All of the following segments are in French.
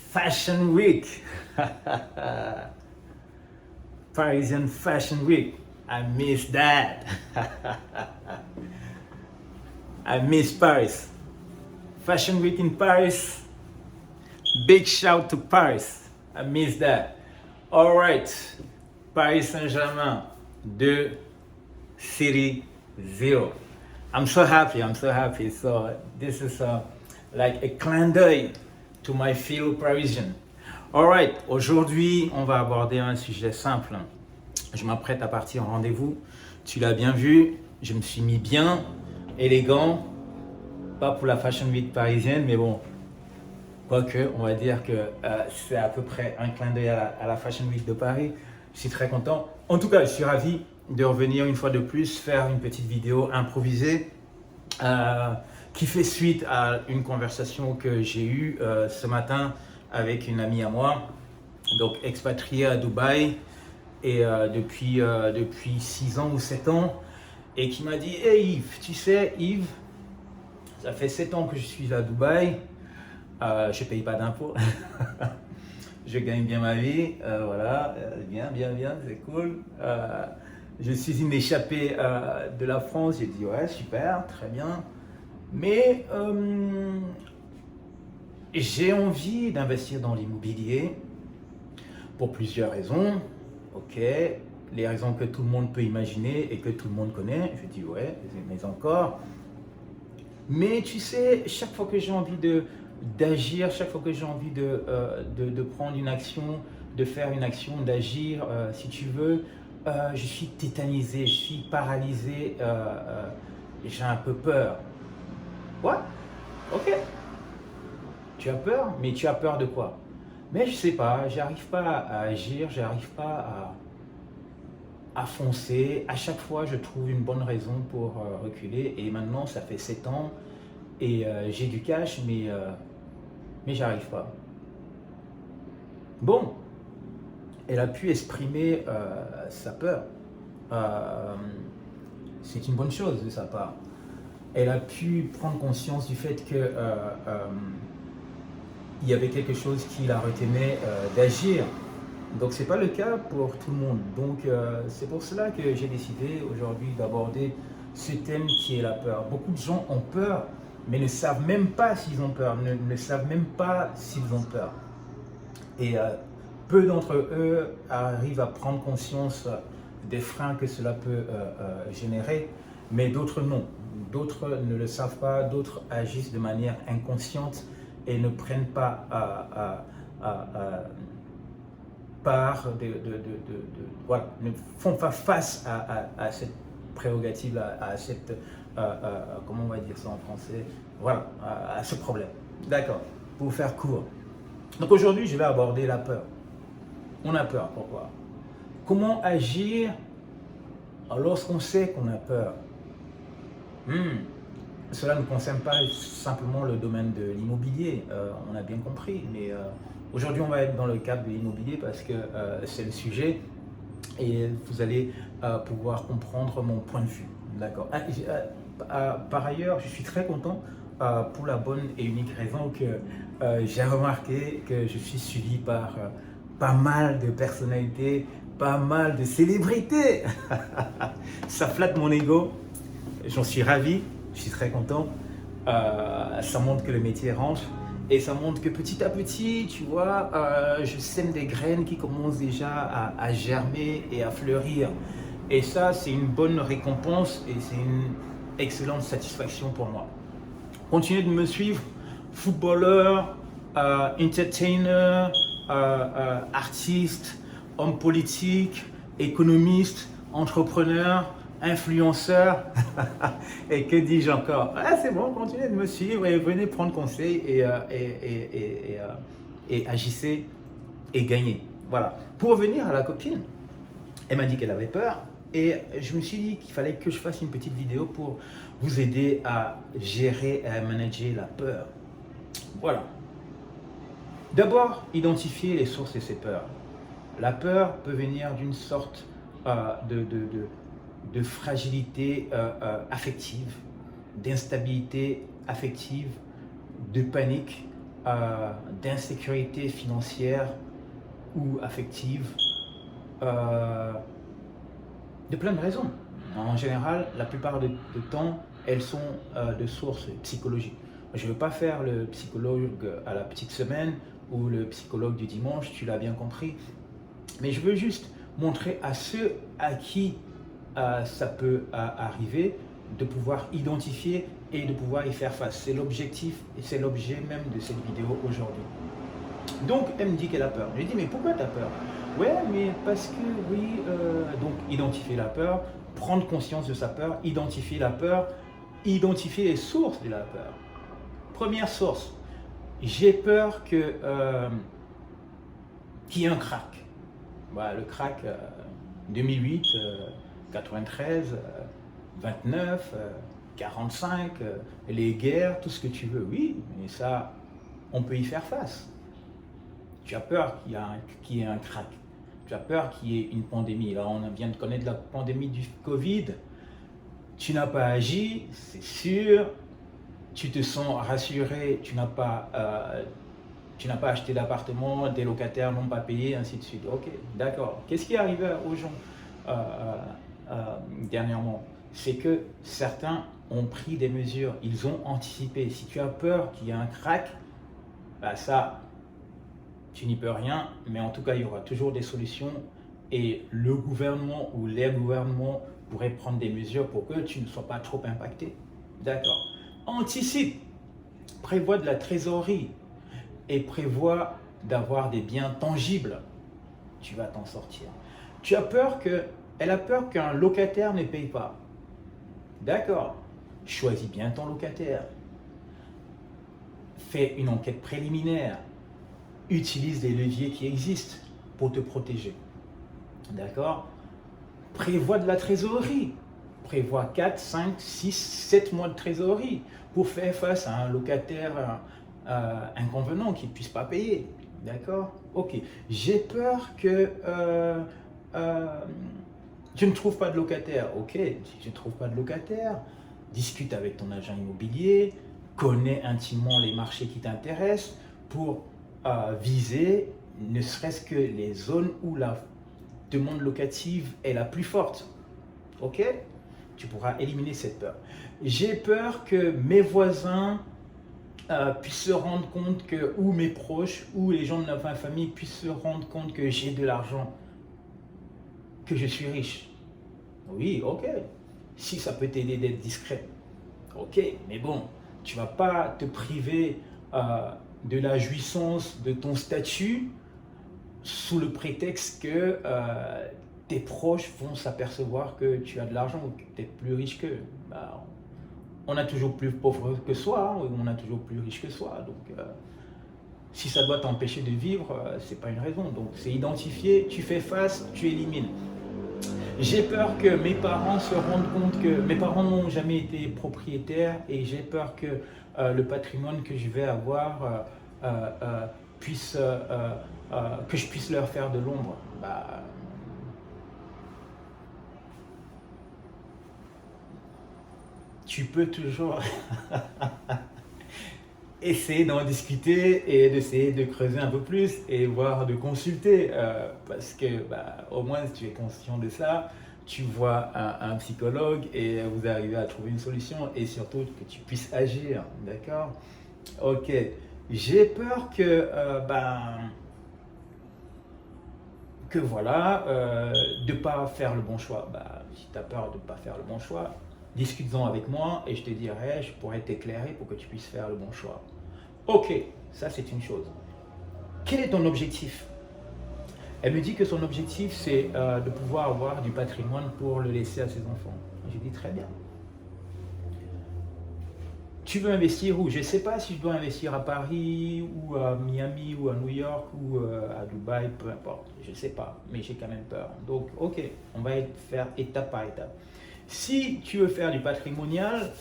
Fashion Week. Parisian Fashion Week. I miss that. I miss Paris. Fashion Week in Paris. Big shout to Paris. I miss that. All right. Paris Saint-Germain 2, City 0. I'm so happy. I'm so happy. So this is like a clin d'œil to my fellow Parisian. Alright, aujourd'hui, on va aborder un sujet simple. Je m'apprête à partir en rendez-vous. Tu l'as bien vu, je me suis mis bien, élégant. Pas pour la Fashion Week parisienne, mais bon, quoique, on va dire que c'est à peu près un clin d'œil à la Fashion Week de Paris. Je suis très content. En tout cas, je suis ravi de revenir une fois de plus, faire une petite vidéo improvisée qui fait suite à une conversation que j'ai eue ce matin avec une amie à moi, donc expatriée à Dubaï et depuis 6 ans ou 7 ans, et qui m'a dit « Hey Yves, tu sais Yves, ça fait 7 ans que je suis à Dubaï, je ne paye pas d'impôts, je gagne bien ma vie, voilà, bien, c'est cool. Je suis une échappée de la France. » J'ai dit « Ouais, super, très bien. Mais j'ai envie d'investir dans l'immobilier pour plusieurs raisons. Ok, les raisons que tout le monde peut imaginer et que tout le monde connaît. » Je dis « Ouais, mais encore. » Mais tu sais, chaque fois que j'ai envie d'agir, chaque fois que j'ai envie de prendre une action, de faire une action, d'agir, si tu veux, je suis tétanisé, je suis paralysé, j'ai un peu peur. What? Ok. Tu as peur, mais tu as peur de quoi? Mais je sais pas, j'arrive pas à agir, j'arrive pas à foncer. À chaque fois, je trouve une bonne raison pour reculer. Et maintenant, ça fait 7 ans et j'ai du cash, mais j'arrive pas. Bon, elle a pu exprimer sa peur. C'est une bonne chose de sa part. Elle a pu prendre conscience du fait que il y avait quelque chose qui la retenait d'agir. Donc c'est pas le cas pour tout le monde. Donc c'est pour cela que j'ai décidé aujourd'hui d'aborder ce thème qui est la peur. Beaucoup de gens ont peur, mais ne savent même pas s'ils ont peur, ne savent même pas s'ils ont peur. Et peu d'entre eux arrivent à prendre conscience des freins que cela peut générer, mais d'autres non. D'autres ne le savent pas, d'autres agissent de manière inconsciente et ne prennent pas part voilà, ne font pas face à cette prérogative, à cette, comment on va dire ça en français, voilà, à ce problème. D'accord, pour faire court. Donc aujourd'hui, je vais aborder la peur. On a peur, pourquoi? Comment agir lorsqu'on sait qu'on a peur? Cela ne concerne pas simplement le domaine de l'immobilier, on a bien compris, mais aujourd'hui on va être dans le cadre de l'immobilier parce que c'est le sujet et vous allez pouvoir comprendre mon point de vue. D'accord. Par ailleurs, je suis très content pour la bonne et unique raison que j'ai remarqué que je suis suivi par pas mal de personnalités, pas mal de célébrités. Ça flatte mon ego. J'en suis ravi, je suis très content. Ça montre que le métier rentre et ça montre que petit à petit, tu vois, je sème des graines qui commencent déjà à germer et à fleurir. Et ça, c'est une bonne récompense et c'est une excellente satisfaction pour moi. Continuez de me suivre, footballeur, entertainer, artiste, homme politique, économiste, entrepreneur, influenceur, et que dis-je encore? Ah, c'est bon, continuez de me suivre et venez prendre conseil et agissez et gagnez. Voilà. Pour revenir à la copine, elle m'a dit qu'elle avait peur et je me suis dit qu'il fallait que je fasse une petite vidéo pour vous aider à gérer et à manager la peur. Voilà. D'abord, identifier les sources de ces peurs. La peur peut venir d'une sorte de fragilité affective, d'instabilité affective, de panique d'insécurité financière ou affective, euh, de plein de raisons. En général, la plupart du temps, elles sont de source psychologique. Je ne veux pas faire le psychologue à la petite semaine ou le psychologue du dimanche, tu l'as bien compris. Mais je veux juste montrer à ceux à qui ça peut arriver de pouvoir identifier et de pouvoir y faire face. C'est l'objectif et c'est l'objet même de cette vidéo aujourd'hui. Donc, elle me dit qu'elle a peur. Je lui dis, mais pourquoi tu as peur? Ouais, mais parce que, oui, donc identifier la peur, prendre conscience de sa peur, identifier la peur, identifier les sources de la peur. Première source, j'ai peur qu'il y ait un crack. Voilà, le crack 2008, 93, 29, 45, les guerres, tout ce que tu veux. Oui, mais ça, on peut y faire face. Tu as peur qu'il y ait un crack. Tu as peur qu'il y ait une pandémie. Là, on vient de connaître la pandémie du Covid. Tu n'as pas agi, c'est sûr. Tu te sens rassuré. Tu n'as pas acheté d'appartement, des locataires n'ont pas payé, ainsi de suite. Ok, d'accord. Qu'est-ce qui est arrivé aux gens dernièrement? C'est que certains ont pris des mesures. Ils ont anticipé. Si tu as peur qu'il y ait un crack, bah ça, tu n'y peux rien, mais en tout cas, il y aura toujours des solutions et le gouvernement ou les gouvernements pourraient prendre des mesures pour que tu ne sois pas trop impacté. D'accord. Anticipe, prévois de la trésorerie et prévois d'avoir des biens tangibles. Tu vas t'en sortir. Elle a peur qu'un locataire ne paye pas. D'accord. Choisis bien ton locataire. Fais une enquête préliminaire. Utilise les leviers qui existent pour te protéger. D'accord? Prévois de la trésorerie. Prévois 4, 5, 6, 7 mois de trésorerie pour faire face à un locataire inconvenant qui ne puisse pas payer. D'accord? Ok. J'ai peur que je ne trouve pas de locataire. Ok, si je ne trouve pas de locataire, discute avec ton agent immobilier, connais intimement les marchés qui t'intéressent pour viser ne serait-ce que les zones où la demande locative est la plus forte. Ok? Tu pourras éliminer cette peur. J'ai peur que mes voisins puissent se rendre compte que, ou mes proches, ou les gens de ma famille puissent se rendre compte que j'ai de l'argent, que je suis riche. Oui, ok. Si ça peut t'aider d'être discret. Ok, mais bon, tu ne vas pas te priver de la jouissance de ton statut sous le prétexte que tes proches vont s'apercevoir que tu as de l'argent ou que tu es plus riche qu'eux. Bah, on a toujours plus pauvre que soi, hein, on a toujours plus riche que soi. Donc, si ça doit t'empêcher de vivre, c'est pas une raison. Donc, c'est identifié, tu fais face, tu élimines. J'ai peur que mes parents se rendent compte que mes parents n'ont jamais été propriétaires et j'ai peur que le patrimoine que je vais avoir puisse, que je puisse leur faire de l'ombre. Bah, tu peux toujours essayer d'en discuter et d'essayer de creuser un peu plus et voir de consulter parce que au moins si tu es conscient de ça, tu vois un psychologue et vous arrivez à trouver une solution et surtout que tu puisses agir, d'accord? Ok, j'ai peur que voilà, de ne pas faire le bon choix. Si tu as peur de ne pas faire le bon choix, discute-en avec moi et je te dirai, je pourrais t'éclairer pour que tu puisses faire le bon choix. Ok, ça c'est une chose. Quel est ton objectif? Elle me dit que son objectif c'est de pouvoir avoir du patrimoine pour le laisser à ses enfants. J'ai dit très bien. Tu veux investir où? Je ne sais pas si je dois investir à Paris ou à Miami ou à New York ou à Dubaï, peu importe. Je ne sais pas, mais j'ai quand même peur. Donc, ok, on va faire étape par étape. Si tu veux faire du patrimonial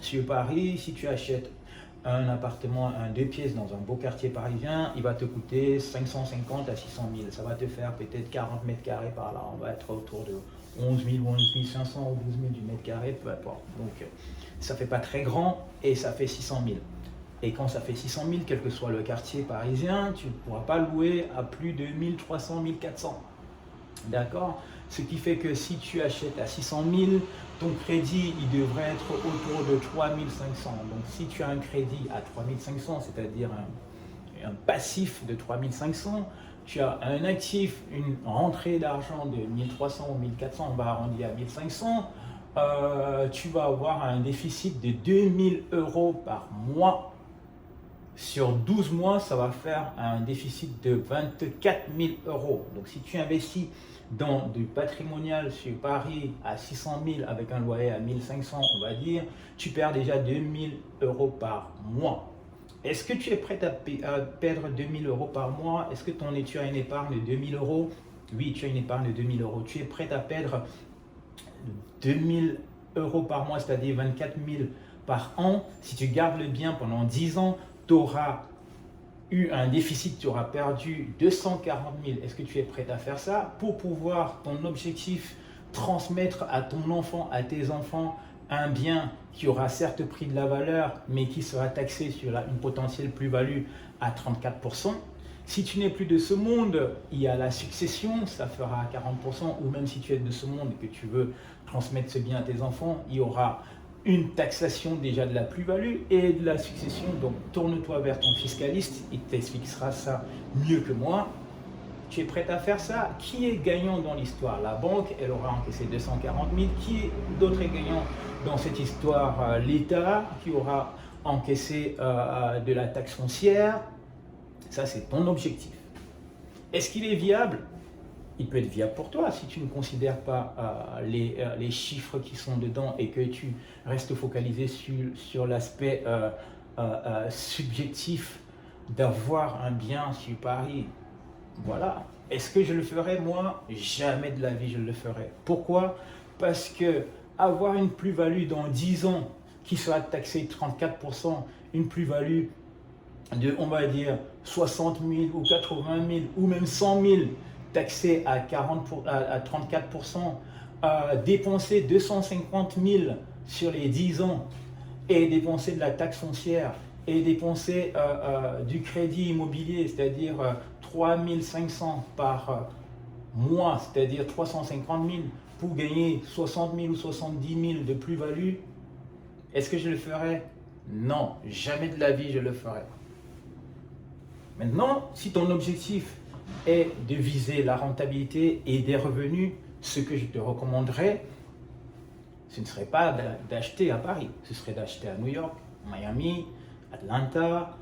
sur Paris, si tu achètes un appartement, un 2 pièces dans un beau quartier parisien, il va te coûter 550 à 600 000. Ça va te faire peut-être 40 mètres carrés par là. On va être autour de 11 000, 11 500 ou 12 000 du mètre carré, peu importe. Donc, ça fait pas très grand et ça fait 600 000. Et quand ça fait 600 000, quel que soit le quartier parisien, tu ne pourras pas louer à plus de 1300, 1400. D'accord? Ce qui fait que si tu achètes à 600 000, ton crédit, il devrait être autour de 3500. Donc si tu as un crédit à 3500, c'est-à-dire un passif de 3500, tu as un actif, une rentrée d'argent de 1300 ou 1400, on va arrondir à 1500, tu vas avoir un déficit de 2000 euros par mois. Sur 12 mois, ça va faire un déficit de 24 000 euros. Donc si tu investis dans du patrimonial sur Paris à 600 000 avec un loyer à 1500, on va dire, tu perds déjà 2000 euros par mois. Est-ce que tu es prêt à perdre 2000 euros par mois? Est-ce que tu as une épargne de 2000 euros? Oui, tu as une épargne de 2000 euros. Tu es prêt à perdre 2000 euros par mois, c'est-à-dire 24 000 par an. Si tu gardes le bien pendant 10 ans, tu auras eu un déficit, tu auras perdu 240 000. Est-ce que tu es prêt à faire ça pour pouvoir, ton objectif, transmettre à ton enfant, à tes enfants, un bien qui aura certes pris de la valeur, mais qui sera taxé sur une potentielle plus-value à 34%. Si tu n'es plus de ce monde, il y a la succession, ça fera 40%, ou même si tu es de ce monde et que tu veux transmettre ce bien à tes enfants, il y aura une taxation déjà de la plus-value et de la succession. Donc tourne-toi vers ton fiscaliste, il t'expliquera ça mieux que moi. Tu es prêt à faire ça? Qui est gagnant dans l'histoire? La banque, elle aura encaissé 240 000. Qui d'autre est gagnant dans cette histoire? L'État, qui aura encaissé de la taxe foncière. Ça, c'est ton objectif. Est-ce qu'il est viable? Il peut être viable pour toi si tu ne considères pas les chiffres qui sont dedans et que tu restes focalisé sur l'aspect subjectif d'avoir un bien sur Paris. Voilà. Est-ce que je le ferai? Moi, jamais de la vie je le ferai. Pourquoi? Parce que avoir une plus-value dans 10 ans qui sera taxée 34%, une plus-value de, on va dire, 60 000 ou 80 000 ou même 100 000 taxée à 34%, dépenser 250 000 sur les 10 ans et dépenser de la taxe foncière et dépenser du crédit immobilier, c'est-à-dire 3 500 par mois, c'est-à-dire 350 000 pour gagner 60 000 ou 70 000 de plus-value, est-ce que je le ferai? Non, jamais de la vie je le ferai. Maintenant, si ton objectif est de viser la rentabilité et des revenus, ce que je te recommanderais, ce ne serait pas d'acheter à Paris, ce serait d'acheter à New York, Miami, Atlanta,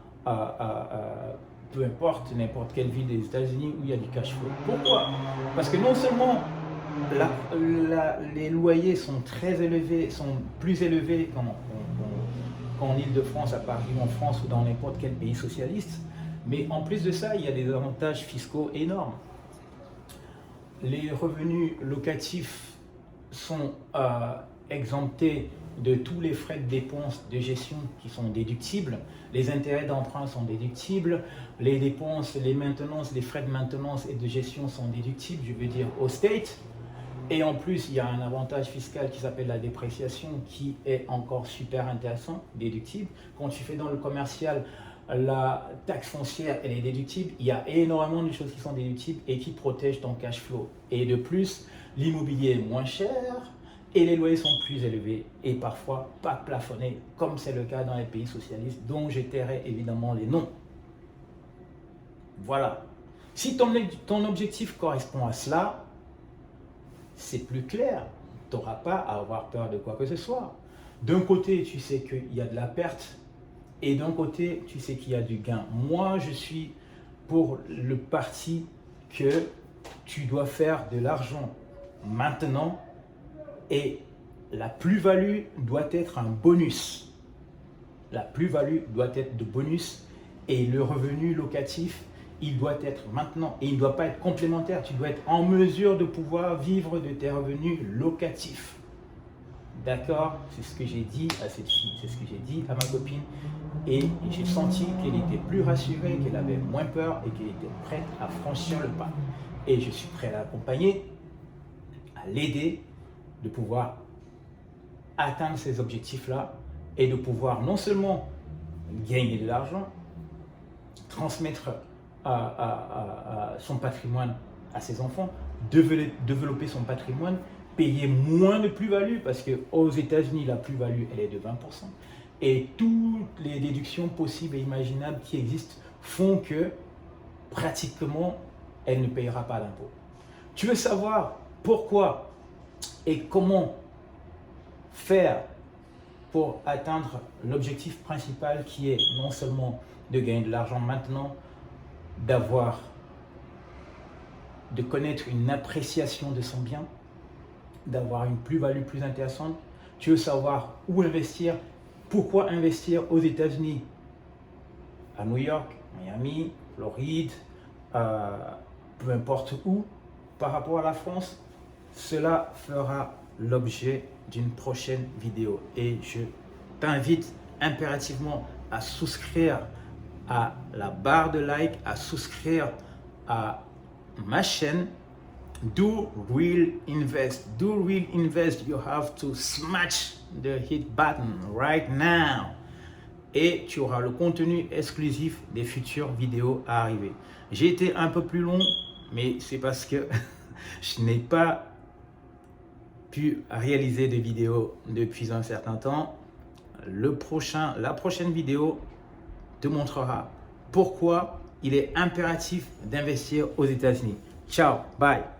peu importe, n'importe quelle ville des États-Unis où il y a du cash flow. Pourquoi? Parce que non seulement les loyers sont très élevés, sont plus élevés qu'en Île-de-France, à Paris, en France ou dans n'importe quel pays socialiste, mais en plus de ça, il y a des avantages fiscaux énormes. Les revenus locatifs sont exemptés de tous les frais de dépenses de gestion qui sont déductibles. Les intérêts d'emprunt sont déductibles. Les dépenses, les maintenances, les frais de maintenance et de gestion sont déductibles, je veux dire au state. Et en plus, il y a un avantage fiscal qui s'appelle la dépréciation qui est encore super intéressant, déductible. Quand tu fais dans le commercial, la taxe foncière, elle est déductible. Il y a énormément de choses qui sont déductibles et qui protègent ton cash flow. Et de plus, l'immobilier est moins cher et les loyers sont plus élevés et parfois pas plafonnés, comme c'est le cas dans les pays socialistes, dont je tairai évidemment les noms. Voilà. Si ton objectif correspond à cela, c'est plus clair. Tu n'auras pas à avoir peur de quoi que ce soit. D'un côté, tu sais qu'il y a de la perte et d'un côté, tu sais qu'il y a du gain. Moi, je suis pour le parti que tu dois faire de l'argent maintenant et la plus-value doit être un bonus. La plus-value doit être de bonus et le revenu locatif, il doit être maintenant et il ne doit pas être complémentaire. Tu dois être en mesure de pouvoir vivre de tes revenus locatifs. D'accord? C'est ce que j'ai dit à cette fille, c'est ce que j'ai dit à ma copine et j'ai senti qu'elle était plus rassurée, qu'elle avait moins peur et qu'elle était prête à franchir le pas. Et je suis prêt à l'accompagner, à l'aider de pouvoir atteindre ces objectifs-là et de pouvoir non seulement gagner de l'argent, transmettre son patrimoine à ses enfants, développer son patrimoine, payer moins de plus-value, parce qu'aux États-Unis, la plus-value, elle est de 20%. Et toutes les déductions possibles et imaginables qui existent font que pratiquement, elle ne payera pas d'impôt. Tu veux savoir pourquoi et comment faire pour atteindre l'objectif principal qui est non seulement de gagner de l'argent maintenant, de connaître une appréciation de son bien, d'avoir une plus-value plus intéressante. Tu veux savoir où investir, pourquoi investir aux États-Unis, à New York, Miami, Floride, peu importe où, par rapport à la France. Cela fera l'objet d'une prochaine vidéo et je t'invite impérativement à souscrire à la barre de like, à souscrire à ma chaîne Do Real Invest. Do Real Invest, you have to smash the hit button right now. Et tu auras le contenu exclusif des futures vidéos à arriver. J'ai été un peu plus long, mais c'est parce que je n'ai pas pu réaliser des vidéos depuis un certain temps. La prochaine vidéo te montrera pourquoi il est impératif d'investir aux États-Unis. Ciao, bye.